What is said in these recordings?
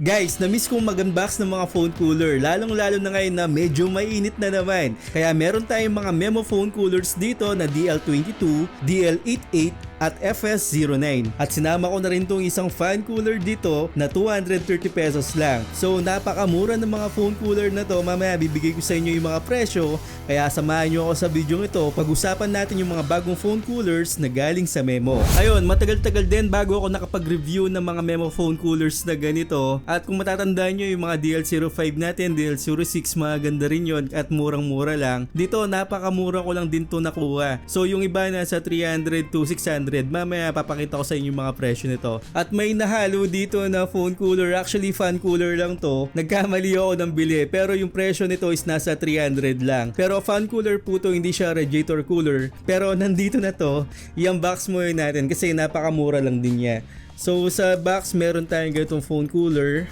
Guys, na-miss kong mag-unbox ng mga phone cooler, lalong-lalo na ngayon na medyo mainit na naman. Kaya meron tayong mga Memo phone coolers dito na DL22, DL88 at FS09. At sinama ko na rin tong isang fan cooler dito na 230 pesos lang. So napakamura ng mga phone cooler na to. Mamaya bibigay ko sa inyo yung mga presyo. Kaya samahan nyo ako sa video ito. Pag-usapan natin yung mga bagong phone coolers na galing sa Memo. Ayun, matagal-tagal din bago ako nakapag-review ng mga Memo phone coolers na ganito. At kung matatandaan nyo yung mga DL05 natin, DL06, mga ganda rin yun at murang-mura lang. Dito napakamura ko lang din to nakuha. So yung iba nasa 300 to 600. Mamaya papakita ko sa inyo yung mga presyo nito. At may nahalo dito na phone cooler. Actually fan cooler lang to. Nagkamali ako ng bili pero yung presyo nito is nasa 300 lang. Pero fan cooler po to, hindi siya radiator cooler. Pero nandito na to. I-unbox mo yun natin kasi napakamura lang din niya. So sa box meron tayong ganitong phone cooler.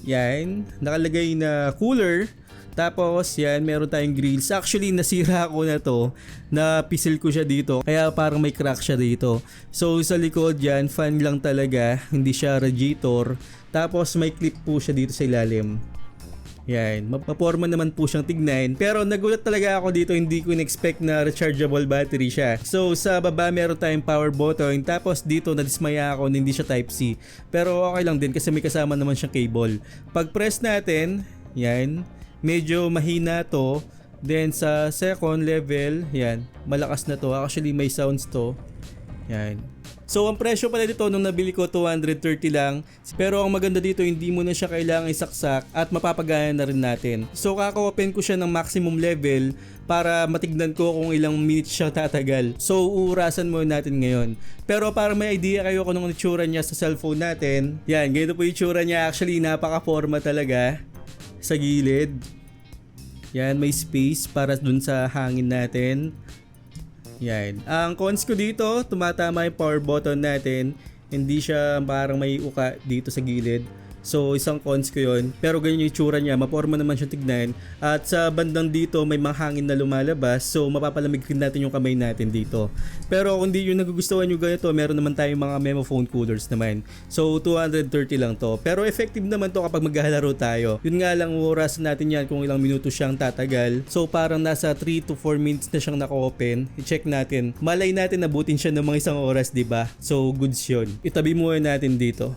Yan. Nakalagay na cooler. Tapos yan, meron tayong grills. Actually nasira ko na to. Napisil ko siya dito. Kaya parang may crack siya dito. So sa likod yan, fan lang talaga. Hindi siya radiator. Tapos may clip po siya dito sa ilalim. Yan, mapaporma naman po siyang tignan. Pero nagulat talaga ako dito, hindi ko in-expect na rechargeable battery siya. So sa baba meron tayong power button. Tapos dito nadismaya ako na hindi siya type C. Pero okay lang din kasi may kasama naman siyang cable. Pag press natin, yan, medyo mahina to. Then sa second level, yan, malakas na to. Actually may sounds to. Yan. So ang presyo pala dito nung nabili ko 230 lang. Pero ang maganda dito, hindi mo na siya kailangang isaksak at mapapagana na rin natin. So kaka-open ko siya ng maximum level para matignan ko kung ilang minutes siya tatagal. So uurasan muna natin ngayon. Pero para may idea kayo kung anong itsura niya sa cellphone natin, yan, ganito po yung itsura niya. Actually napaka-forma talaga. Sa gilid. Yan, may space para dun sa hangin natin. Yan. Ang cons ko dito, tumatama yung power button natin. Hindi siya parang may uka dito sa gilid. So isang cons ko yun. Pero ganyan yung itsura niya, maporma naman siya tignan. At sa bandang dito may mga hangin na lumalabas. So mapapalamig rin natin yung kamay natin dito. Pero kung di yung nagugustuhan yung ganito, meron naman tayong mga Memo phone coolers naman. So 230 lang to. Pero effective naman to kapag maglalaro tayo. Yun nga lang, orasan natin yan kung ilang minuto siyang tatagal. So parang nasa 3 to 4 minutes na siyang naka-open. I-check natin. Malay natin nabutin siya ng mga isang oras, diba? So goods yun. Itabi muna natin dito.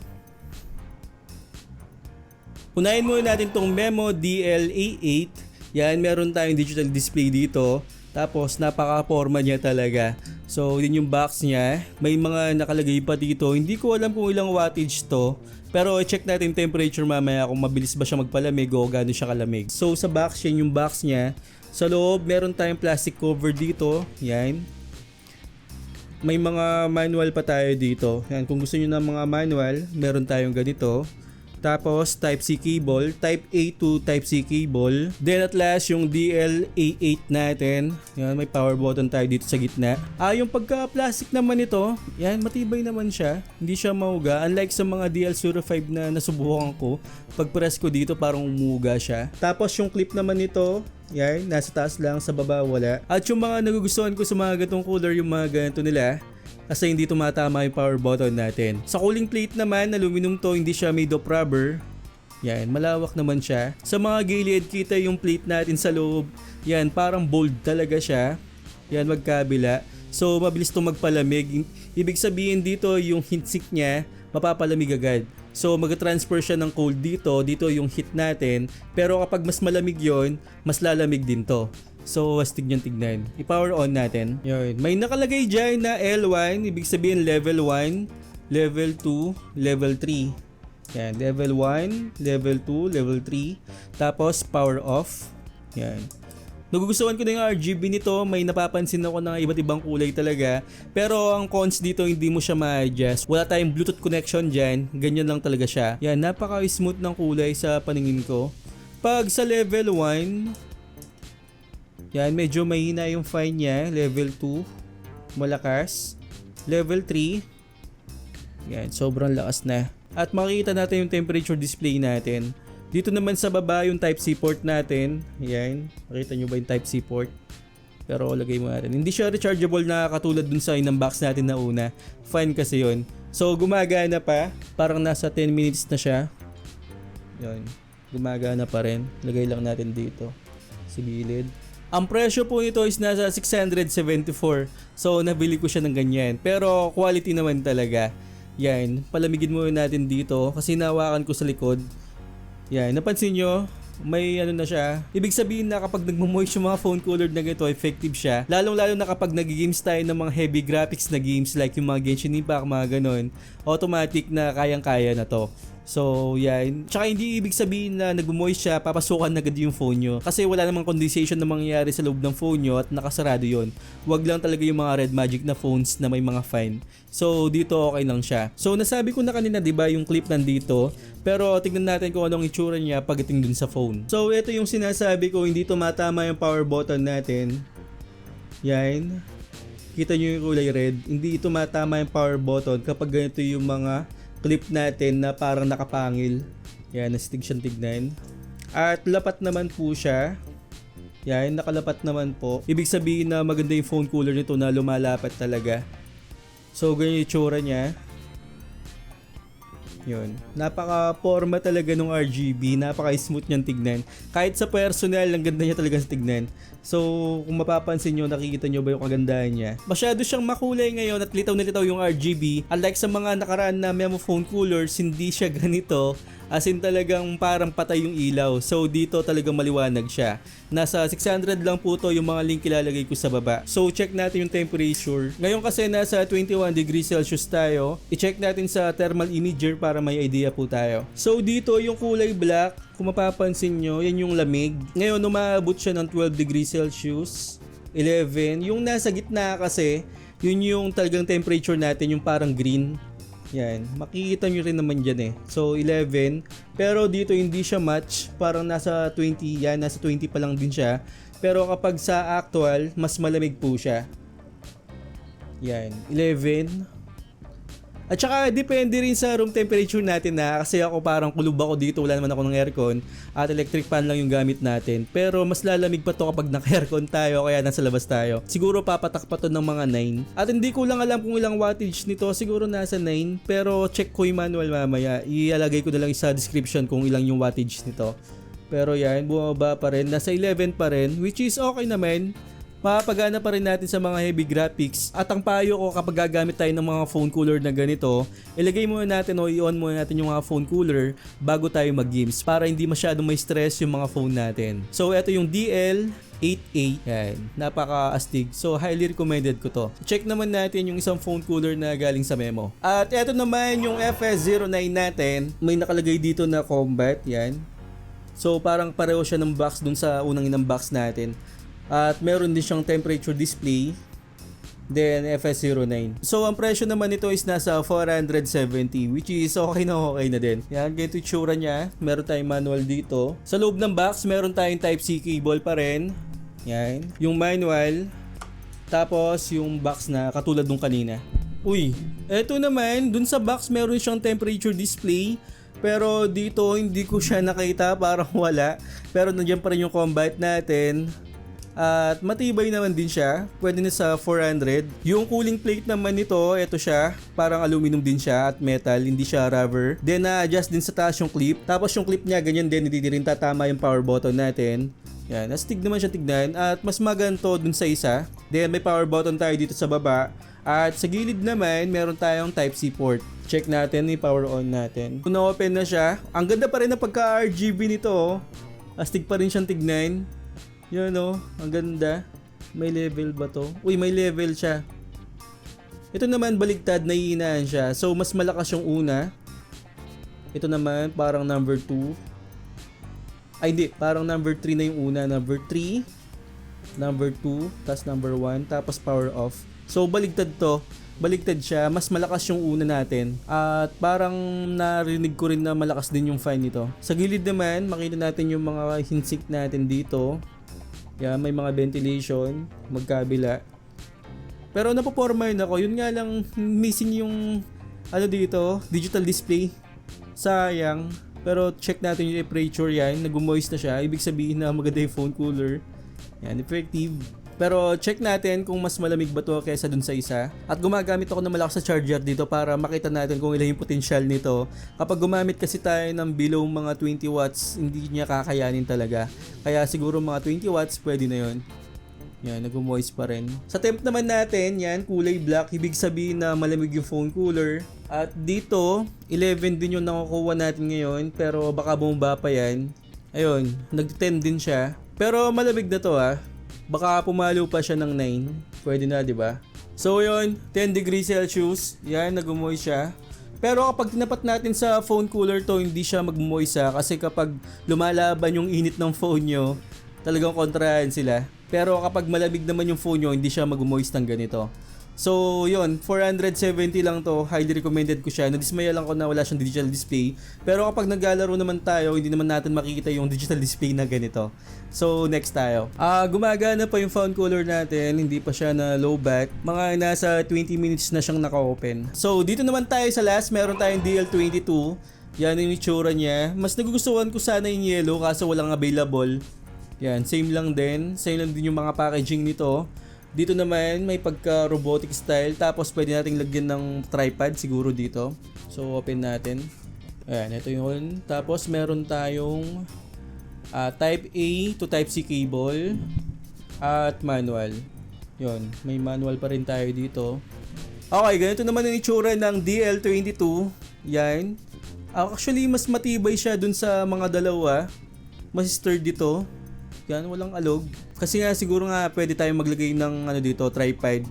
Unahin muna natin tong Memo DL88. Yan, meron tayong digital display dito. Tapos napaka-forma niya talaga. So yun yung box niya. May mga nakalagay pa dito. Hindi ko alam kung ilang wattage to. Pero check natin temperature mamaya kung mabilis ba siya magpalamig o gaano siya kalamig. So sa box, yan yung box niya. Sa loob, meron tayong plastic cover dito. Yan. May mga manual pa tayo dito. Yan, kung gusto niyo ng mga manual, meron tayong ganito. Tapos Type-C cable, Type-A to Type-C cable. Then at last yung DL88 natin. Yan, may power button tayo dito sa gitna. Yung pagka-plastic naman ito, yan, matibay naman siya. Hindi siya mahuga. Unlike sa mga DL05 na nasubukan ko, pag press ko dito parang umuga siya. Tapos yung clip naman nito, yan, nasa taas lang, sa baba wala. At yung mga nagugustuhan ko sa mga gatong cooler, yung mga ganito nila, kasi hindi tumatama yung power button natin. Sa cooling plate naman, aluminum to, hindi siya made of rubber. Yan, malawak naman siya. Sa mga gilid, kita yung plate natin sa loob. Yan, parang bold talaga siya. Yan, magkabila. So, mabilis to magpalamig. Ibig sabihin dito, yung heatsink niya, mapapalamig agad. So, mag-transfer siya ng cold dito. Dito yung heat natin. Pero kapag mas malamig yon, mas lalamig din to. So, astig niyang tignan. I-power on natin. Yun. May nakalagay dyan na L1. Ibig sabihin level 1, level 2, level 3. Yan. Level 1, level 2, level 3. Tapos, power off. Yan. Nagugustuhan ko na yung RGB nito. May napapansin ako ng iba't ibang kulay talaga. Pero ang cons dito, hindi mo siya ma-adjust. Wala tayong Bluetooth connection dyan. Ganyan lang talaga siya. Yan. Napaka-smooth ng kulay sa paningin ko. Pag sa level 1, yan, medyo mahina yung fine niya. Level 2, malakas. Level 3, yan, sobrang lakas na. At makikita natin yung temperature display natin. Dito naman sa baba yung Type-C port natin. Yan, makita nyo ba yung Type-C port? Pero lagay mo natin. Hindi siya rechargeable na katulad dun sa in-unbox natin na una. Fine kasi yon. So gumagana pa, parang nasa 10 minutes na siya. Yan, gumagana pa rin. Lagay lang natin dito sa gilid. Ang presyo po nito is nasa 674. So nabili ko siya ng ganyan. Pero quality naman talaga. Yan, palamigin muna natin dito kasi nawakan ko sa likod. Yan, napansin nyo? May ano na siya. Ibig sabihin na kapag nagmo-moist yung mga phone cooler na ganito, effective siya. Lalong-lalo na kapag nag-games tayo ng mga heavy graphics na games like yung mga Genshin Impact, mga ganon, automatic na kayang-kaya na to. So, yan. Tsaka hindi ibig sabihin na nag-moist siya, papasukan na agad yung phone nyo. Kasi wala namang condensation na mangyayari sa loob ng phone nyo at nakasarado yon. Huwag lang talaga yung mga Red Magic na phones na may mga fine. So, dito okay lang siya. So, nasabi ko na kanina, diba, yung clip nandito. Pero, tignan natin kung anong itsura niya pagdating dun sa phone. So, ito yung sinasabi ko, hindi tumatama yung power button natin. Yan. Kita nyo yung kulay red. Hindi tumatama yung power button kapag ganito yung mga clip natin na parang nakapangil. Yan, nastig siyang tignan. At lapat naman po siya. Yan, nakalapat naman po. Ibig sabihin na maganda yung phone cooler nito na lumalapat talaga. So, ganyan yung itsura niya. Yun. Napaka-forma talaga ng RGB. Napaka-smooth niyang tignan. Kahit sa personal, ang ganda niya talaga sa tignan. So, kung mapapansin nyo, nakikita nyo ba yung kagandahan niya? Masyado siyang makulay ngayon at litaw na litaw yung RGB. Unlike sa mga nakaraan na Memo phone coolers, hindi siya ganito. As in talagang parang patay yung ilaw. So dito talagang maliwanag siya. Nasa 600 lang po to yung mga link ilalagay ko sa baba. So check natin yung temperature. Ngayon kasi nasa 21 degrees Celsius tayo. I-check natin sa thermal imager para may idea po tayo. So dito yung kulay black, kung mapapansin nyo, yan yung lamig. Ngayon umabot siya ng 12 degrees Celsius, 11. Yung nasa gitna kasi, yun yung talagang temperature natin, yung parang green. Yan, makikita nyo rin naman dyan eh. So 11, pero dito hindi siya match, parang nasa 20, yan, nasa 20 pa lang din siya. Pero kapag sa actual, mas malamig po siya. Yan, 11. At saka depende rin sa room temperature natin na, kasi ako parang kulub ako dito, wala naman ako ng aircon at electric fan lang yung gamit natin. Pero mas lalamig pa to kapag naka-aircon tayo kaya nasa labas tayo. Siguro papatak pa to ng mga 9. At hindi ko lang alam kung ilang wattage nito, siguro nasa 9. Pero check ko yung manual mamaya. Ilalagay ko na lang sa description kung ilang yung wattage nito. Pero yan, bumaba pa rin. Nasa 11 pa rin, which is okay naman. Mapapagana pa rin natin sa mga heavy graphics. At ang payo ko kapag gagamit tayo ng mga phone cooler na ganito, ilagay muna natin o i-on muna natin yung mga phone cooler bago tayo mag-games para hindi masyadong may stress yung mga phone natin. So ito yung DL8A. Yan, napaka-astig. So highly recommended ko to. Check naman natin yung isang phone cooler na galing sa Memo. At ito naman yung FS09 natin. May nakalagay dito na combat. Yan. So parang pareho siya ng box dun sa unang in-unbox natin. At meron din siyang temperature display. Then FS09. So ang presyo naman nito is nasa 470, which is okay na din. Yan, ganito yung tsura niya. Meron tayong manual dito. Sa loob ng box, meron tayong Type-C cable pa rin. Yan. Yung manual. Tapos yung box na katulad nung kanina. Uy, eto naman, dun sa box meron siyang temperature display. Pero dito hindi ko siya nakita, parang wala. Pero nandiyan pa rin yung combat natin. At matibay naman din siya. Pwede na sa 400. Yung cooling plate naman nito, ito siya. Parang aluminum din siya at metal, hindi siya rubber. Then na-adjust din sa taas yung clip. Tapos yung clip niya ganyan din, hindi rin tatama yung power button natin. Yan, astig naman siya tignan. At mas maganto dun sa isa. Then may power button tayo dito sa baba. At sa gilid naman, meron tayong Type-C port. Check natin, i-power on natin. Kung na-open na siya, ang ganda pa rin ng pagka-RGB nito. Oh. Astig pa rin siyang tignan. Yun o, ang ganda. May level ba to? Uy, may level siya. Ito naman baligtad, naiinaan siya. So, mas malakas yung una. Ito naman, parang number 2. Ay, hindi. Parang number 3 na yung una. Number 3. Number 2. Tapos number 1. Tapos power off. So, baligtad to. Baligtad siya. Mas malakas yung una natin. At parang narinig ko rin na malakas din yung fan nito. Sa gilid naman, makita natin yung mga hinsik natin dito. Yan, may mga ventilation, magkabila. Pero napoporma yun ako. Yun nga lang, missing yung ano dito, digital display. Sayang. Pero check natin yung temperature yan. Nag-moist na siya. Ibig sabihin na maganda yung phone cooler. Yan, effective. Pero check natin kung mas malamig ba to kaysa dun sa isa. At gumagamit ako ng malakas sa charger dito para makita natin kung ilan yung potential nito. Kapag gumamit kasi tayo ng below mga 20 watts, hindi niya kakayanin talaga. Kaya siguro mga 20 watts pwede na yun. Yan, nag-moist pa rin. Sa temp naman natin, yan, kulay black. Ibig sabihin na malamig yung phone cooler. At dito, 11 din yung nakukuha natin ngayon. Pero baka bumaba pa yan. Ayun, nag-10 din siya. Pero malamig na to Baka pumalo pa siya ng 9. Pwede na, di ba? So yun, 10 degrees Celsius. Yan, nag-moist siya. Pero kapag tinapat natin sa phone cooler to, hindi siya mag-moist kasi kapag lumalaban yung init ng phone nyo, talagang kontrahan sila. Pero kapag malamig naman yung phone nyo, hindi siya mag-moist ng ganito. So yun, 470 lang to. Highly recommended ko siya. Nadismaya lang ko na wala siyang digital display. Pero kapag naglalaro naman tayo, hindi naman natin makikita yung digital display na ganito. So next tayo. Gumagana pa yung phone cooler natin. Hindi pa siya na low bat. Mga nasa 20 minutes na siyang naka-open. So dito naman tayo sa last. Meron tayong DL22. Yan yung itsura niya. Mas nagugustuhan ko sana yung yellow kaso walang available. Yan, same lang din. Same lang din yung mga packaging nito. Dito naman may pagka robotic style. Tapos pwede nating lagyan ng tripod siguro dito. So open natin. Ayan, ito yun. Tapos meron tayong type A to type C cable. At manual. Yun, may manual pa rin tayo dito. Okay, ganito naman yung itsura ng DL22. Yan. Actually mas matibay siya dun sa mga dalawa. Mas sturdy dito. Yan, walang alog. Kasi nga siguro nga pwede tayong maglagay ng dito, tripod.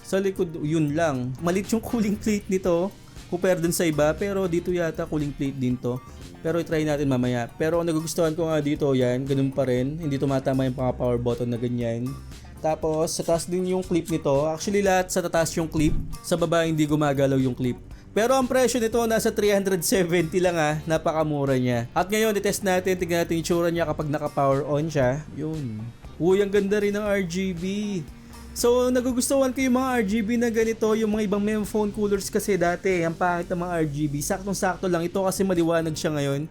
Sa likod, yun lang. Malit yung cooling plate nito compare dun sa iba, pero dito yata cooling plate din to. Pero i-try natin mamaya. Pero ang nagugustuhan ko nga dito, yan, ganun pa rin. Hindi tumatama yung mga power button na ganyan. Tapos, sa taas din yung clip nito. Actually, lahat sa taas yung clip. Sa baba, hindi gumagalaw yung clip. Pero ang presyo nito nasa 370 lang napakamura niya. At ngayon, i-test natin, tignan natin yung itsura niya kapag naka-power on siya. Yun. Uy, ang ganda rin ng RGB. So, nagugustuhan ko yung mga RGB na ganito, yung mga ibang mem phone coolers kasi dati, ang pangit ng mga RGB. Saktong-sakto lang. Ito kasi maliwanag siya ngayon.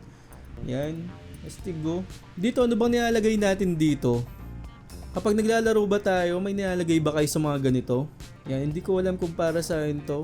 Yan. Astigo. Dito, ano bang nilalagay natin dito? Kapag naglalaro ba tayo, may nilalagay ba kayo sa mga ganito? Yan, hindi ko alam kung para saan to.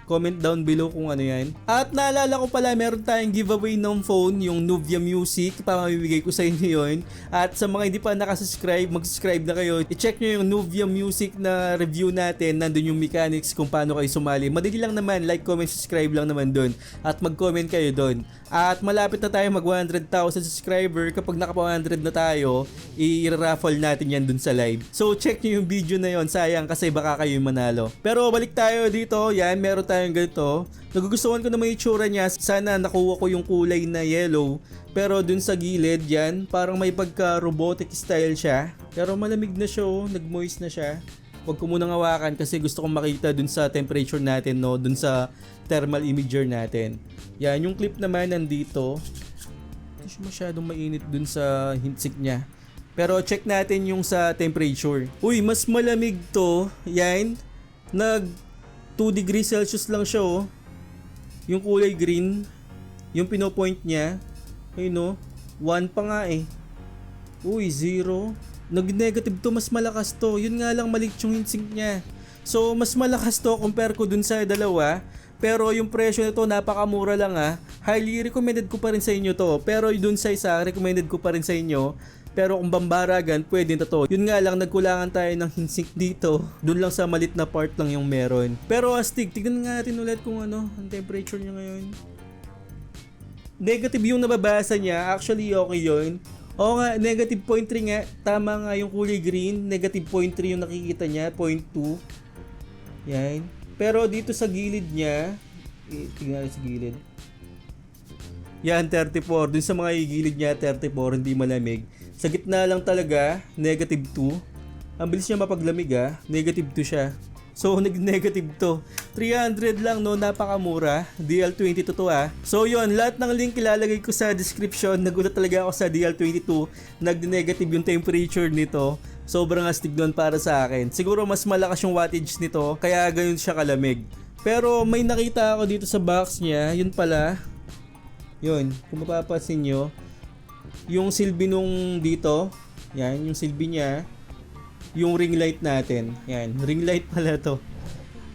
Comment down below kung ano yan. At naalala ko pala, meron tayong giveaway ng phone, yung Nuvia Music. Pamamibigay ko sa inyo yun. At sa mga hindi pa nakasubscribe, mag-subscribe na kayo. I-check nyo yung Nuvia Music na review natin. Nandun yung mechanics kung paano kayo sumali. Madali lang naman, like, comment, subscribe lang naman dun. At mag-comment kayo dun. At malapit na tayo mag 100,000 subscriber. Kapag naka 100 na tayo, i-raffle natin yan dun sa live. So check nyo yung video na yon. Sayang kasi baka kayo yung manalo. Pero balik tayo dito. Yan, meron tayong ganito. Nagugustuhan ko naman yung itsura niya. Sana nakuha ko yung kulay na yellow. Pero dun sa gilid yan, parang may pagka robotic style siya. Pero malamig na siya, nag-moist na siya. Huwag ko munang hawakan kasi gusto kong makita dun sa temperature natin, no? Dun sa thermal imager natin. Yan, yung clip naman nandito. Hindi siya masyadong mainit dun sa heatsink niya. Pero check natin yung sa temperature. Uy, mas malamig to. Yan. Nag 2 degrees Celsius lang siya, Yung kulay green. Yung pinopoint niya. Ayun, 1 pa nga Uy, 0. Nag-negative to, mas malakas to. Yun nga lang maliit yung heatsink niya. So, mas malakas to compare ko dun sa dalawa. Pero yung presyo nito napakamura lang Highly recommended ko pa rin sa inyo to. Pero dun sa isa, recommended ko pa rin sa inyo. Pero kung bambaragan, pwede na to. Yun nga lang, nagkulangan tayo ng heatsink dito. Dun lang sa malit na part lang yung meron. Pero astig, tignan nga natin ulit kung ang temperature niya ngayon. Negative yung nababasa niya. Actually, okay yun. Oo nga, negative 0.3 nga. Tama nga yung kulay green. Negative 0.3 yung nakikita niya. 0.2. Yan. Pero dito sa gilid niya, tingnan sa gilid. Yan, 34. Dun sa mga gilid niya, 34. Hindi malamig. Sa gitna lang talaga, negative 2. Ang bilis niya mapaglamig Negative 2 siya. So, nag-negative to. 300 lang, napakamura. DL22 to So, yun. Lahat ng link ilalagay ko sa description. Nagulat talaga ako sa DL22. Nag-negative yung temperature nito. Sobrang astig nun para sa akin. Siguro mas malakas yung wattage nito. Kaya ganun siya kalamig. Pero may nakita ako dito sa box niya. Yun pala. Yun. Kung mapapansin nyo. Yung silbi nung dito. Yan. Yung silbi niya. yung ring light natin. Yan, ring light pala to.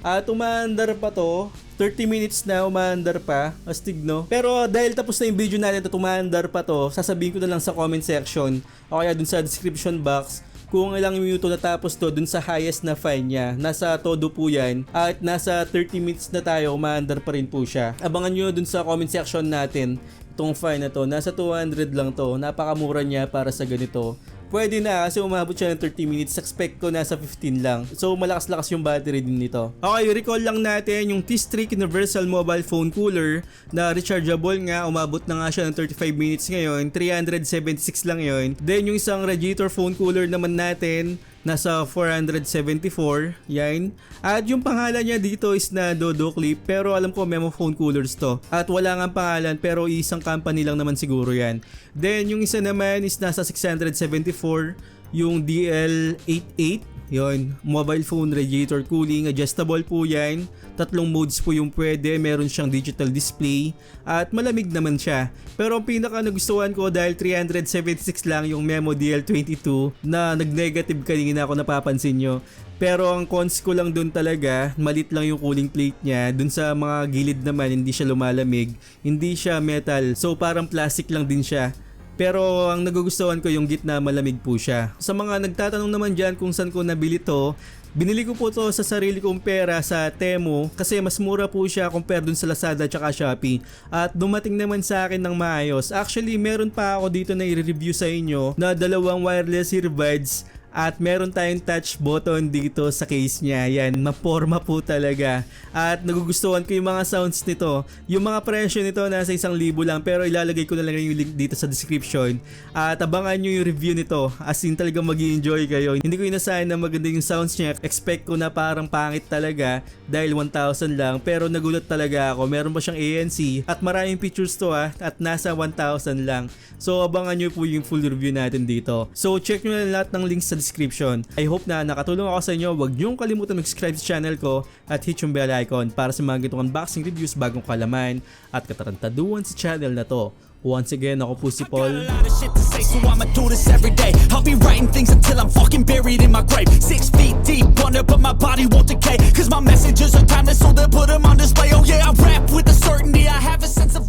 At umaandar pa to. 30 minutes na umaandar pa. Astig, no? Pero dahil tapos na yung video natin at umaandar pa to, sasabihin ko na lang sa comment section o kaya dun sa description box kung ilang minuto natapos to dun sa highest na fine niya. Nasa todo po yan. At nasa 30 minutes na tayo, umaandar pa rin po siya. Abangan nyo dun sa comment section natin itong fine na to. Nasa 200 lang to. Napakamura niya para sa ganito. Pwede na kasi umabot siya ng 30 minutes. Expect ko nasa 15 lang. So malakas-lakas yung battery din nito. Okay, recall lang natin yung T-Streak Universal Mobile Phone Cooler na rechargeable nga. Umabot na nga siya ng 35 minutes ngayon. 376 lang yun. Then yung isang radiator phone cooler naman natin nasa 474, yan. At yung pangalan niya dito is na Dodo Clip, pero alam ko Memo Phone Coolers to. At wala nga pangalan pero isang company lang naman siguro yan. Then yung isa naman is nasa 674, yung DL88. Yon, mobile phone radiator cooling, adjustable po yan. 3 modes po yung pwede, meron siyang digital display at malamig naman siya. Pero ang pinaka nagustuhan ko dahil 376 lang yung Memo DL22 na nag-negative kanina ako napapansin nyo. Pero ang cons ko lang dun talaga, malit lang yung cooling plate niya. Dun sa mga gilid naman hindi siya lumalamig, hindi siya metal, so parang plastic lang din siya. Pero ang nagugustuhan ko yung gitna, malamig po siya. Sa mga nagtatanong naman dyan kung saan ko nabili to, binili ko po to sa sarili kong pera sa Temu kasi mas mura po siya compare dun sa Lazada at Shopee. At dumating naman sa akin ng maayos. Actually, meron pa ako dito na i-review sa inyo na 2 wireless earbuds. At meron tayong touch button dito sa case niya. Yan, maporma po talaga. At nagugustuhan ko yung mga sounds nito. Yung mga presyo nito nasa 1,000 lang, pero ilalagay ko na lang yung link dito sa description. At abangan nyo yung review nito. As in talagang mag-i-enjoy kayo. Hindi ko inasahan na maganda yung sounds niya. Expect ko na parang pangit talaga dahil 1,000 lang. Pero nagulat talaga ako. Meron pa siyang ANC at maraming features to at nasa 1,000 lang. So abangan nyo po yung full review natin dito. So check nyo na lahat ng links sa description. I hope na nakatulong ako sa inyo. Huwag niyong kalimutan mag-subscribe sa channel ko at hit yung bell icon para sa mga ganitong unboxing reviews, bagong kalaman at katarantaduhan sa channel na to. Once again, ako po si Paul. I got a lot of shit to say, so I'ma do this every day. I'll be writing things until I'm fucking buried in my grave. 6 feet deep under, but my body won't decay. Cause my messages are timeless, so they'll put them on display. Oh yeah, I rap with a certainty, I have a sense of